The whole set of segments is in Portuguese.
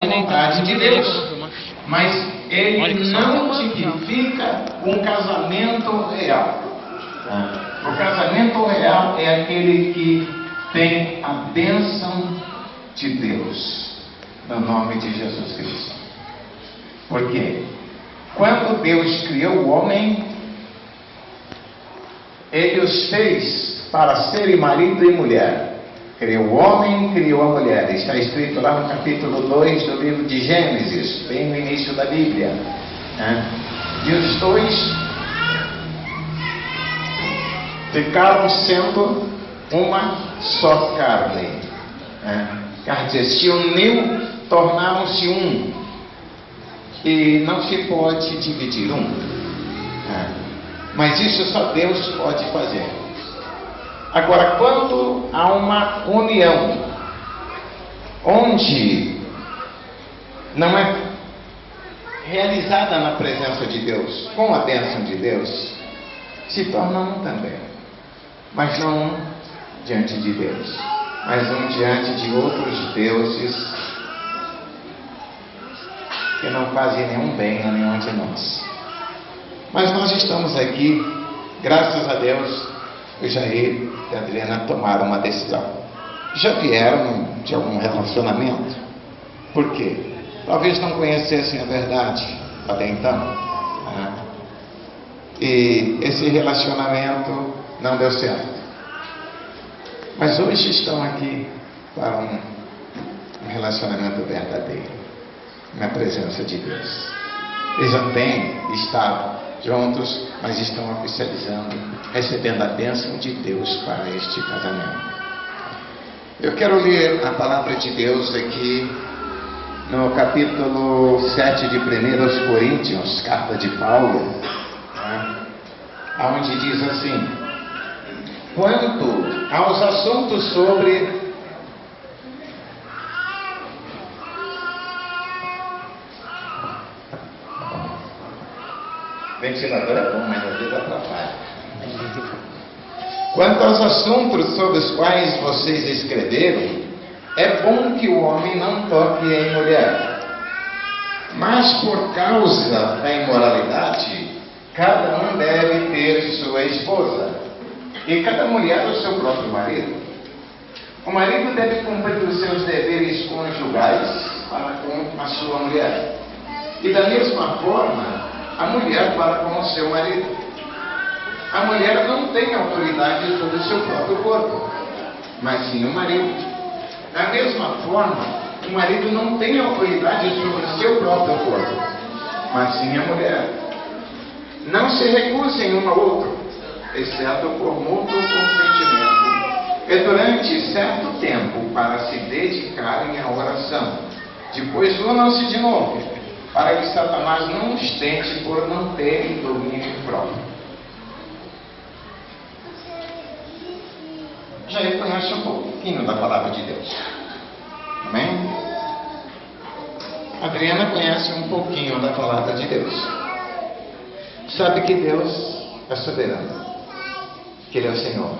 vontade de Deus, mas ele não tipifica um casamento real. O casamento real é aquele que tem a bênção de Deus, no nome de Jesus Cristo. Por quê? Quando Deus criou o homem, Ele os fez para serem marido e mulher. Criou o homem, criou a mulher. Está escrito lá no capítulo 2 do livro de Gênesis, bem no início da Bíblia. E os dois ficaram sendo uma só carne. Quer dizer, se uniu, tornaram-se um. E não se pode dividir mas isso só Deus pode fazer. Agora, quando há uma união onde não é realizada na presença de Deus, com a bênção de Deus, se torna um também, mas não um diante de Deus, mas um diante de outros deuses que não fazem nenhum bem a nenhum de nós. Mas nós estamos aqui, graças a Deus, o Jair e a Adriana tomaram uma decisão. Já vieram de algum relacionamento? Por quê? Talvez não conhecessem a verdade até então. E esse relacionamento não deu certo. Mas hoje estão aqui para um relacionamento verdadeiro, na presença de Deus. Eles já têm estado juntos, mas estão oficializando, recebendo a bênção de Deus para este casamento. Eu quero ler a palavra de Deus aqui no capítulo 7 de 1 Coríntios, carta de Paulo, onde diz assim: quanto aos assuntos sobre ventilador é bom, mas às vezes atrapalha. Quanto aos assuntos sobre os quais vocês escreveram, é bom que o homem não toque em mulher. Mas por causa da imoralidade, cada um deve ter sua esposa, e cada mulher o seu próprio marido. O marido deve cumprir os seus deveres conjugais para com a sua mulher, e da mesma forma a mulher para com o seu marido. A mulher não tem autoridade sobre o seu próprio corpo, mas sim o marido. Da mesma forma, o marido não tem autoridade sobre o seu próprio corpo, mas sim a mulher. Não se recusem um ao outro, exceto por mútuo consentimento, e durante certo tempo para se dedicarem à oração. Depois unam-se de novo, para que Satanás não os tente por não terem domínio próprio. Já conhece um pouquinho da palavra de Deus. Amém? A Adriana conhece um pouquinho da palavra de Deus. Sabe que Deus é soberano, que Ele é o Senhor,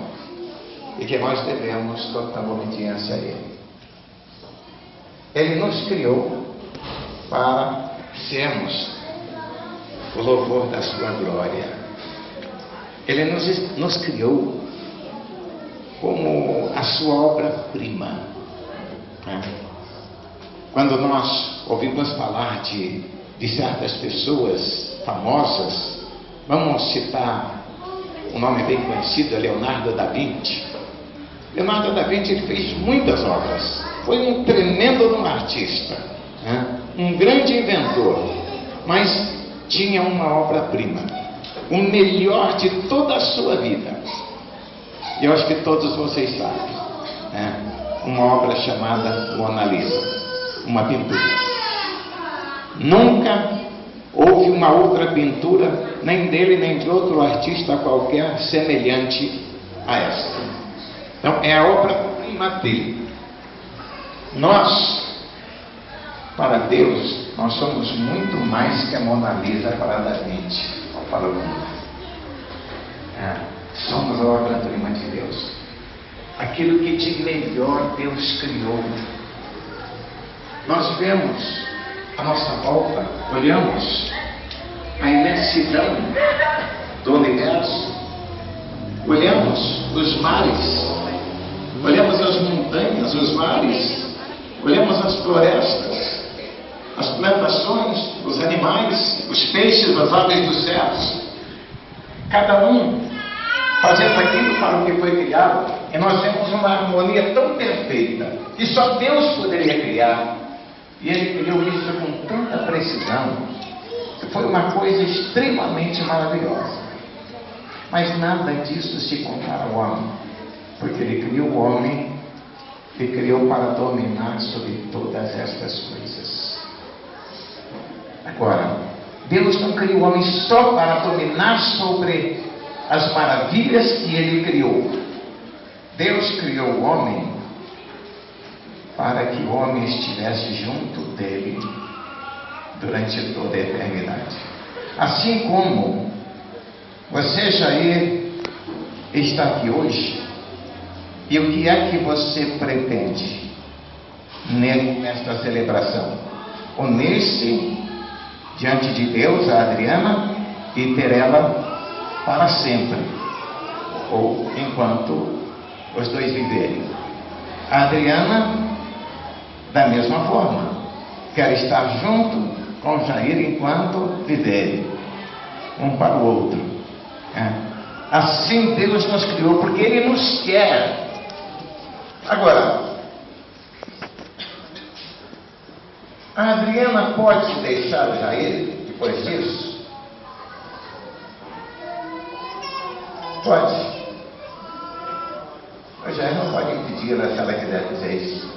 e que nós devemos total obediência a Ele. Ele nos criou para sermos o louvor da sua glória. Ele nos criou como a sua obra-prima. Quando nós ouvimos falar de certas pessoas famosas, vamos citar um nome bem conhecido, Leonardo da Vinci. Leonardo da Vinci ele fez muitas obras, foi um tremendo artista, um grande inventor, mas tinha uma obra-prima, o melhor de toda a sua vida. E eu acho que todos vocês sabem, uma obra chamada Mona Lisa, uma pintura. Nunca houve uma outra pintura, nem dele nem de outro artista qualquer, semelhante a esta. Então é a obra-prima dele. Nós, para Deus, nós somos muito mais que a Mona Lisa para Da Vinci. Somos a obra-prima de Deus. Aquilo que de melhor Deus criou. Nós vemos à nossa volta, olhamos a imensidão do universo, olhamos os mares, olhamos as montanhas, os mares, olhamos as florestas, as plantações, os animais, os peixes, as aves dos céus, cada um fazendo aquilo para o que foi criado, e nós vemos uma harmonia tão perfeita que só Deus poderia criar, e Ele criou isso com tanta precisão, que foi uma coisa extremamente maravilhosa. Mas nada disso se compara ao homem, porque Ele criou o homem e criou para dominar sobre todas estas coisas. Agora, Deus não criou o homem só para dominar sobre as maravilhas que Ele criou. Deus criou o homem para que o homem estivesse junto dele durante toda a eternidade. Assim como você, Jair, está aqui hoje, e o que é que você pretende nesta celebração? Unir-se diante de Deus, a Adriana, e ter ela para sempre, ou enquanto os dois viverem. A Adriana, da mesma forma, quer estar junto com o Jair enquanto viverem, um para o outro. Assim Deus nos criou, porque Ele nos quer. Agora, a Adriana pode deixar o Jair depois disso? Pode. O Jair não pode impedir se ela quiser fazer isso.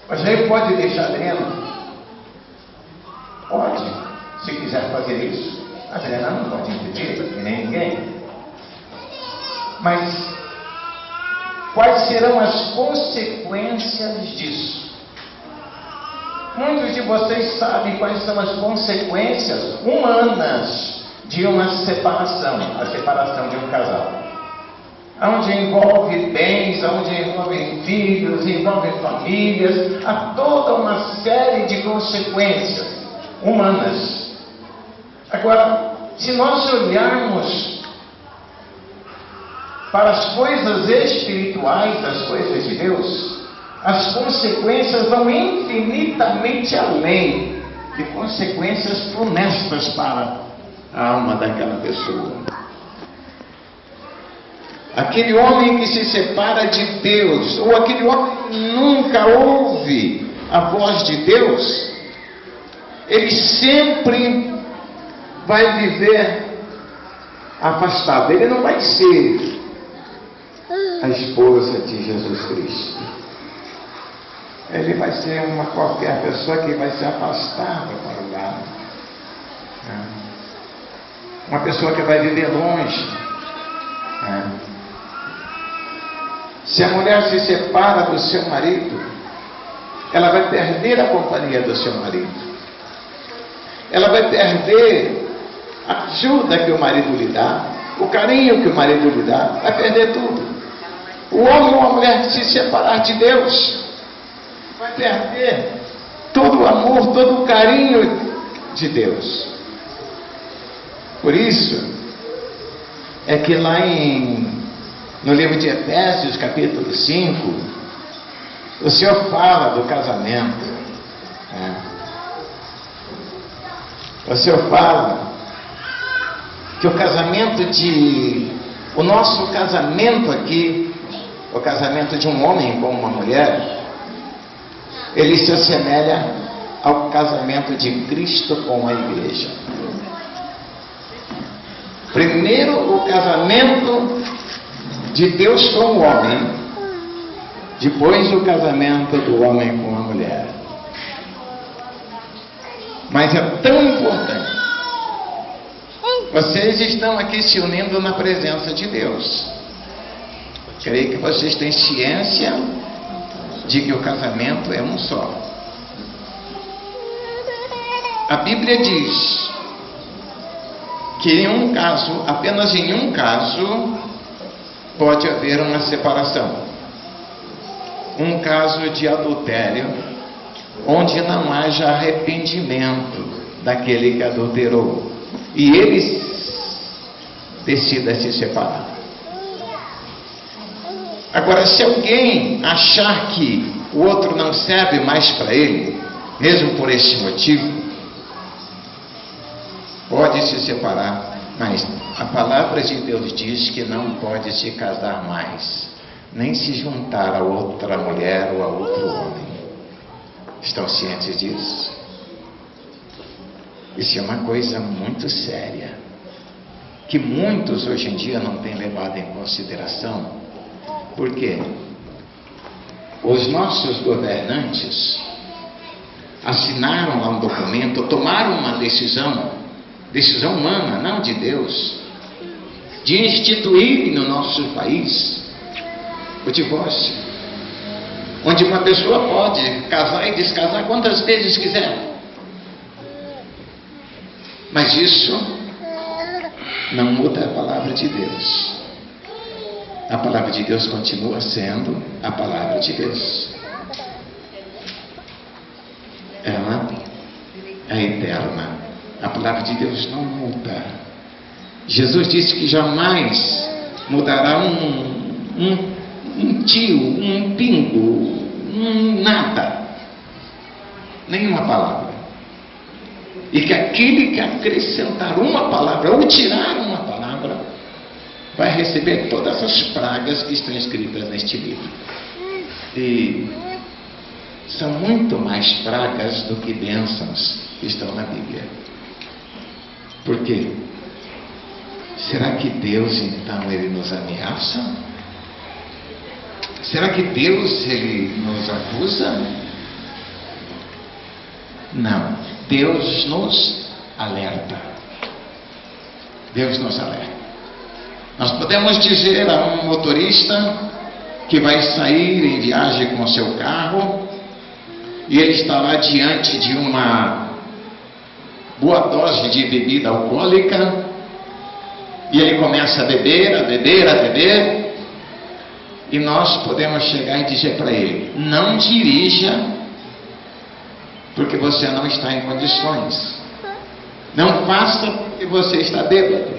O Jair pode deixar a Adriana? Pode, se quiser fazer isso. A Adriana não pode impedir, nem ninguém. Mas quais serão as consequências disso? Muitos de vocês sabem quais são as consequências humanas de uma separação, a separação de um casal. Onde envolve bens, onde envolve filhos, envolve famílias, há toda uma série de consequências humanas. Agora, se nós olharmos para as coisas espirituais, das coisas de Deus, as consequências vão infinitamente além de consequências funestas para a alma daquela pessoa. Aquele homem que se separa de Deus, ou aquele homem que nunca ouve a voz de Deus, ele sempre vai viver afastado. Ele não vai ser a esposa de Jesus Cristo. Ele vai ser uma qualquer pessoa que vai ser afastada para o lado. Uma pessoa que vai viver longe. Se a mulher se separa do seu marido, ela vai perder a companhia do seu marido. Ela vai perder a ajuda que o marido lhe dá, o carinho que o marido lhe dá, vai perder tudo. O homem ou a mulher que se separar de Deus, vai perder todo o amor, todo o carinho de Deus. Por isso, é que lá no livro de Efésios, capítulo 5, o Senhor fala do casamento. O Senhor fala que o nosso casamento aqui, o casamento de um homem com uma mulher, ele se assemelha ao casamento de Cristo com a igreja. Primeiro, o casamento de Deus com o homem, depois o casamento do homem com a mulher. Mas é tão importante. Vocês estão aqui se unindo na presença de Deus. Creio que vocês têm ciência de que o casamento é um só. A Bíblia diz que em um caso, apenas em um caso, pode haver uma separação. um caso de adultério, onde não haja arrependimento daquele que adulterou, e ele decida se separar. Agora, se alguém achar que o outro não serve mais para ele, mesmo por este motivo, pode se separar, mas a palavra de Deus diz que não pode se casar mais, nem se juntar a outra mulher ou a outro homem. Estão cientes disso? Isso é uma coisa muito séria, que muitos hoje em dia não têm levado em consideração. Por quê? Os nossos governantes assinaram lá um documento, tomaram uma decisão humana, não de Deus, de instituir no nosso país o divórcio, onde uma pessoa pode casar e descasar quantas vezes quiser. Mas isso não muda a palavra de Deus. A palavra de Deus continua sendo a palavra de Deus. Ela é eterna. A palavra de Deus não muda. Jesus disse que jamais mudará um tio, um pingo, nada, nenhuma palavra. E que aquele que acrescentar uma palavra ou tirar uma palavra vai receber todas as pragas que estão escritas neste livro. E são muito mais pragas do que bênçãos que estão na Bíblia. Por quê? Será que Deus, então, ele nos ameaça? Será que Deus, ele nos acusa? Não. Deus nos alerta. Deus nos alerta. Nós podemos dizer a um motorista que vai sair em viagem com seu carro e ele está lá diante de uma boa dose de bebida alcoólica e ele começa a beber, e nós podemos chegar e dizer para ele: não dirija, porque você não está em condições. Não faça porque você está bêbado.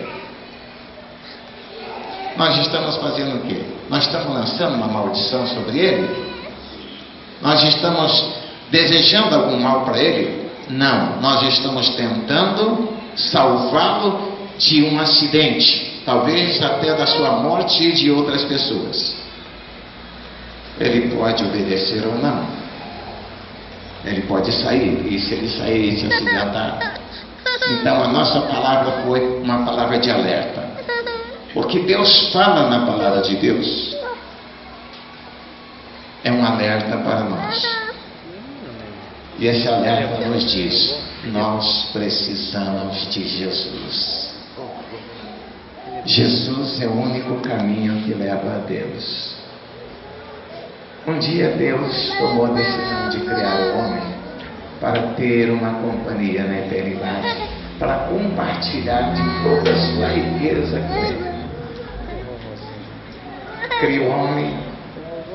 Nós estamos fazendo o quê? Nós estamos lançando uma maldição sobre ele? Nós estamos desejando algum mal para ele? Não. Nós estamos tentando salvá-lo de um acidente, talvez até da sua morte e de outras pessoas. Ele pode obedecer ou não. Ele pode sair, e se ele sair e se acidentar, então a nossa palavra foi uma palavra de alerta. O que Deus fala na palavra de Deus é um alerta para nós. E esse alerta nos diz: nós precisamos de Jesus. Jesus é o único caminho que leva a Deus. Um dia Deus tomou a decisão de criar o homem para ter uma companhia na eternidade, para compartilhar de toda a sua riqueza com ele. Criou o homem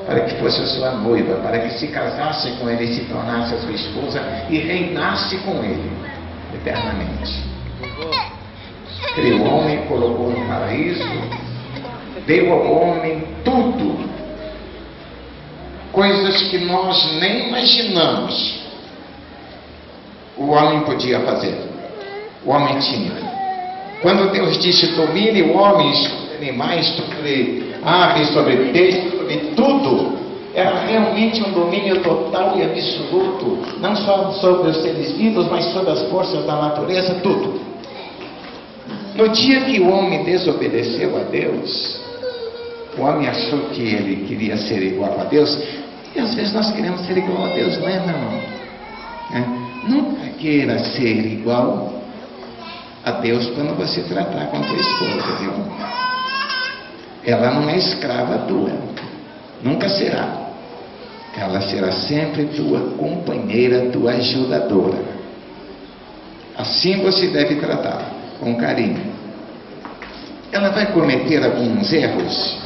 para que fosse a sua noiva, para que se casasse com ele e se tornasse a sua esposa e reinasse com ele eternamente. Criou o homem, colocou no paraíso, deu ao homem tudo, coisas que nós nem imaginamos o homem podia fazer. O homem tinha. Quando Deus disse: domine o homem sobre animais, sobre aves, sobre peixes, sobre tudo, era realmente um domínio total e absoluto, não só sobre os seres vivos, mas sobre as forças da natureza, tudo. No dia que o homem desobedeceu a Deus, o homem achou que ele queria ser igual a Deus. E às vezes nós queremos ser igual a Deus, não é, meu irmão? Nunca queira ser igual a Deus quando você tratar com a tua esposa, viu? Ela não é escrava tua, nunca será. Ela será sempre tua companheira, tua ajudadora. Assim você deve tratar, com carinho. Ela vai cometer alguns erros,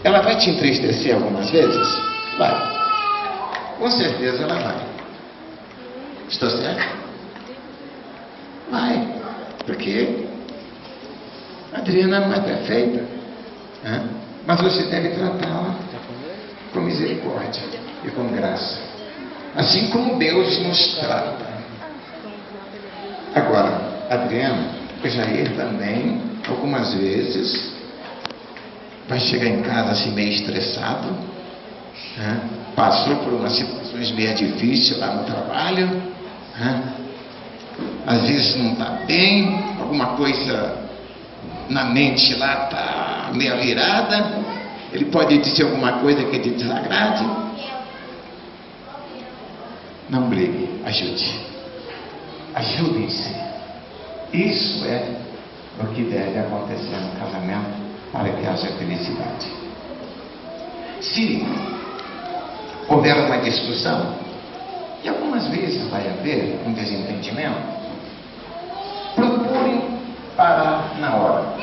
Ela vai te entristecer algumas vezes? Vai. Com certeza ela vai. Estou certo? Vai. Porque a Adriana não é perfeita. Né? Mas você deve tratá-la com misericórdia e com graça. Assim como Deus nos trata. Agora, Adriana, o Jair também, algumas vezes, vai chegar em casa assim meio estressado, né? Passou por umas situações meio difíceis lá no trabalho, né? Às vezes não está bem, alguma coisa na mente lá está meio virada, ele pode dizer alguma coisa que te desagrade. Não brigue, ajude. Ajudem-se. Isso é o que deve acontecer no casamento para que haja felicidade. Se houver uma discussão, e algumas vezes vai haver um desentendimento, procurem parar na hora.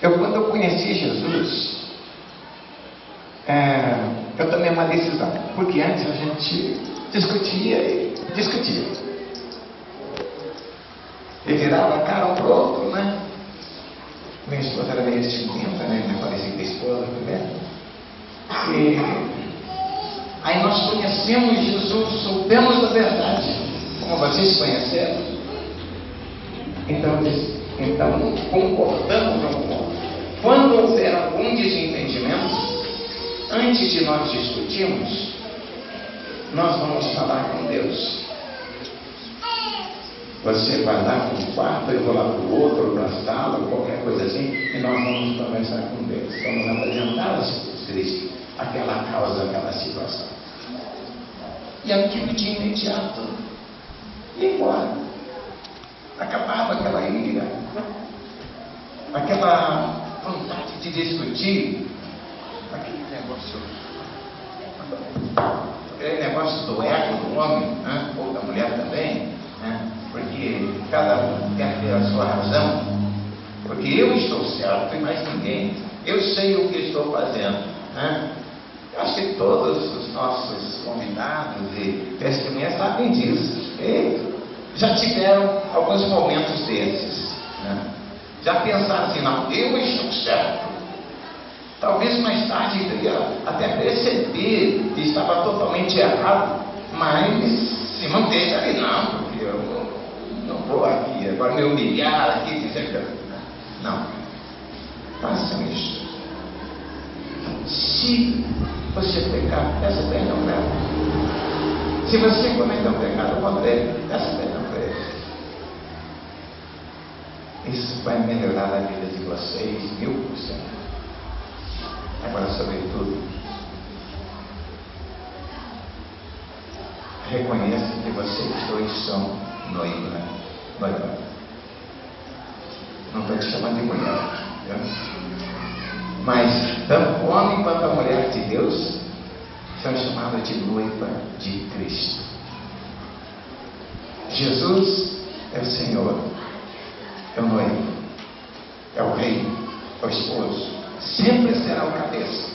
Quando eu conheci Jesus, eu tomei uma decisão, porque antes a gente discutia. E virava a cara um pro outro, né? Minha esposa era meio ciumenta, né? Me parecia com a esposa primeiro. E aí nós conhecemos Jesus, soubemos a verdade, como vocês conheceram. Então concordamos um pouco. Quando houver algum desentendimento, antes de nós discutirmos, nós vamos falar com Deus. Você vai lá para um quarto, eu vou lá para o outro, para a sala, qualquer coisa assim, e nós vamos conversar com Deus. Vamos apresentar a Cristo aquela causa, aquela situação. E aquilo de imediato ia embora. Acabava aquela ira, aquela vontade de discutir, aquele negócio do ego do homem, né? Ou da mulher também, né? Porque cada um quer ter a sua razão, porque eu estou certo e mais ninguém, eu sei o que estou fazendo, né? Eu acho que todos os nossos convidados e testemunhas sabem disso, e já tiveram alguns momentos desses, né? Já pensaram assim, não, eu estou certo. Talvez mais tarde teria até perceber que estava totalmente errado, mas se manteve ali, não, porque eu não vou aqui, agora me humilhar aqui, dizer que não. Façam isso. Se você pecar, peça perdão para ela. Se você cometer um pecado contra ele, peça perdão para ele. Isso vai melhorar a vida de vocês 1000%. Agora, sobretudo, reconheça que vocês dois são noiva. Não estou te chamando de mulher, viu? Mas tanto o homem quanto a mulher de Deus são chamados de noiva de Cristo. Jesus é o Senhor, é o noivo, é o rei, é o esposo, sempre será o cabeça.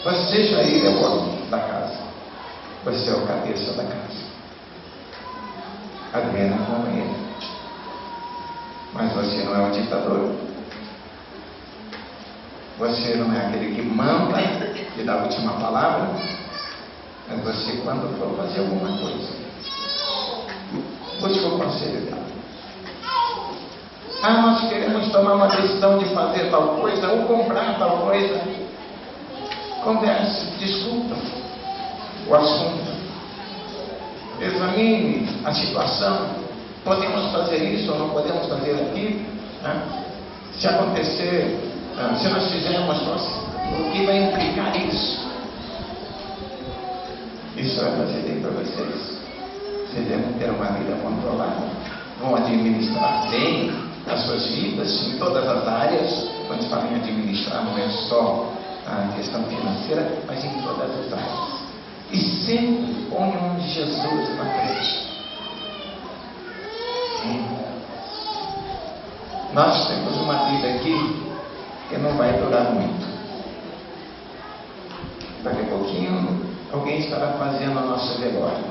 Você, Jair, é o homem da casa, você é o cabeça da casa. Adriana é a companheira, mas você não é o ditador. Você não é aquele que manda, que dá a última palavra, mas você, quando for fazer alguma coisa, busca o conselho dela. Nós queremos tomar uma decisão de fazer tal coisa, ou comprar tal coisa. Converse, discuta o assunto. Examine a situação. Podemos fazer isso ou não podemos fazer aquilo? Né? Se acontecer, se nós fizermos, o que vai implicar isso? Isso vai fazer bem para vocês. Vocês devem ter uma vida controlada, vão administrar bem as suas vidas em todas as áreas. Quando se fala em administrar, não é só a questão financeira, mas em todas as áreas. E sempre ponham Jesus na frente. Nós temos uma vida aqui que não vai durar muito. Daqui a pouquinho, alguém estará fazendo a nossa velório.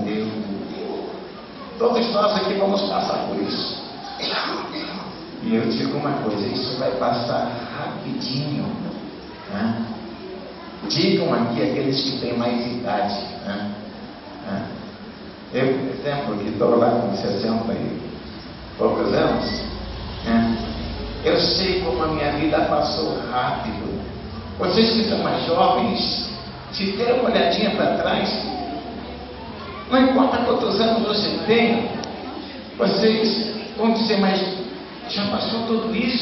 Deus. Todos nós aqui vamos passar por isso. E eu digo uma coisa, isso vai passar rapidinho. Né? Digam aqui aqueles que têm mais idade. Né? Eu, por exemplo, que estou lá com 60 e poucos anos, né? Eu sei como a minha vida passou rápido. Vocês que são mais jovens, se der uma olhadinha para trás, não importa quantos anos você tem, vocês vão dizer, mas já passou tudo isso?